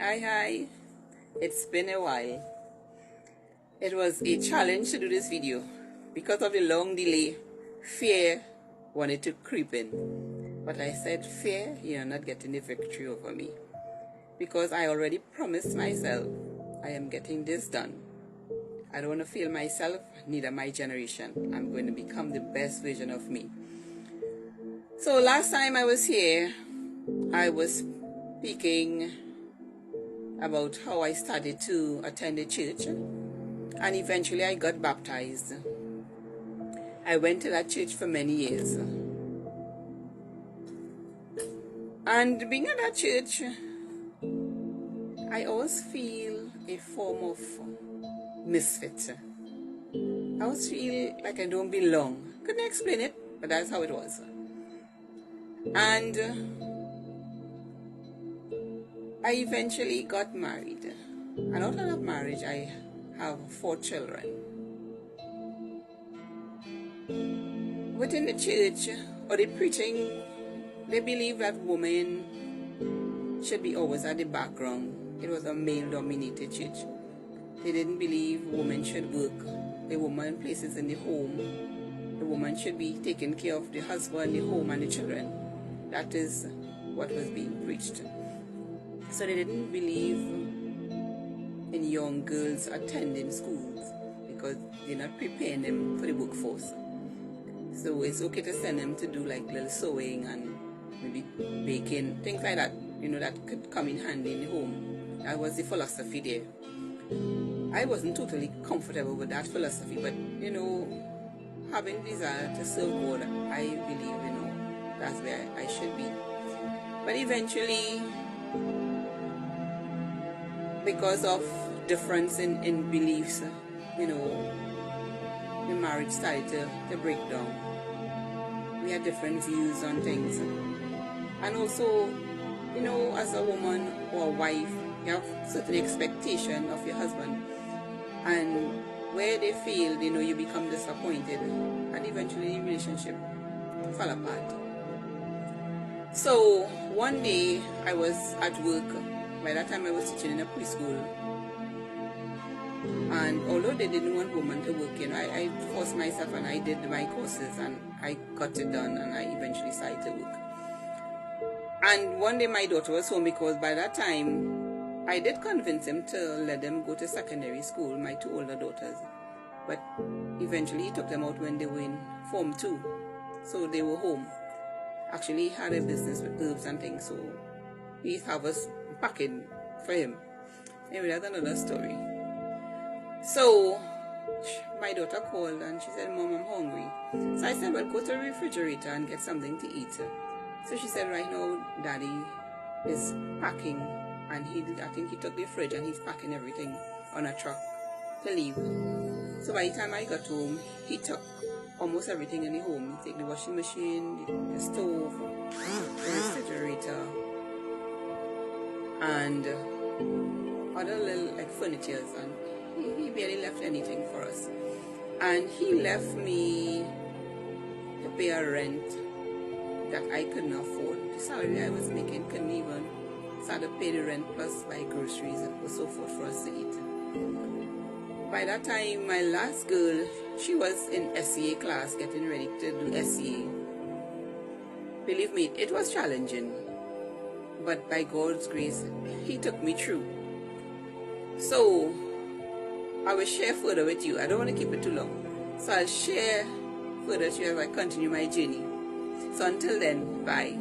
Hi, it's been a while. It was a challenge to do this video. Because of the long delay, fear wanted to creep in. But I said, fear, you're not getting the victory over me. Because I already promised myself, I am getting this done. I don't want to fail myself, neither my generation. I'm going to become the best version of me. So last time I was here, I was speaking about how I started to attend the church, and eventually I got baptized. I went to that church for many years, and being at that church, I always feel a form of misfit. I always feel like I don't belong. Couldn't explain it, but that's how it was. And I eventually got married, and out of that marriage I have 4 children. Within the church or the preaching, they believe that women should be always at the background. It was a male-dominated church. They didn't believe women should work. The woman places in the home. The woman should be taking care of the husband, the home, and the children. That is what was being preached. So they didn't believe in young girls attending schools because they're not preparing them for the workforce. So it's okay to send them to do like little sewing and maybe baking, things like that, that could come in handy in the home. That was the philosophy there. I wasn't totally comfortable with that philosophy, but having desire to serve God, I believe, that's where I should be. But eventually, because of difference in beliefs, the marriage started to break down. We had different views on things. And also, as a woman or a wife, you have certain expectation of your husband. And where they fail, you become disappointed. And eventually the relationship fell apart. So one day I was at work. By that time I was teaching in a preschool. And although they didn't want women to work, I forced myself and I did my courses and I got it done and I eventually started to work. And one day my daughter was home because by that time I did convince him to let them go to secondary school, my 2 older daughters. But eventually he took them out when they were in Form 2. So they were home. Actually he had a business with herbs and things, so he have us packing for him. Anyway, that's another story. So my daughter called and she said, "Mom, I'm hungry." So I said, "Well, go to the refrigerator and get something to eat." So she said, "Right now Daddy is packing, and I think he took the fridge and he's packing everything on a truck to leave." So by the time I got home, he took almost everything in the home. He took the washing machine, the stove, the refrigerator, and other little furnitures, and he barely left anything for us. And he left me to pay a rent that I couldn't afford. The salary I was making couldn't even start to pay the rent plus buy groceries and so forth for us to eat. By that time, my last girl, she was in SCA class getting ready to do SCA. Believe me, it was challenging, but by God's grace, he took me through. So I will share further with you. I don't want to keep it too long, so I'll share further with you as I continue my journey. So until then, bye.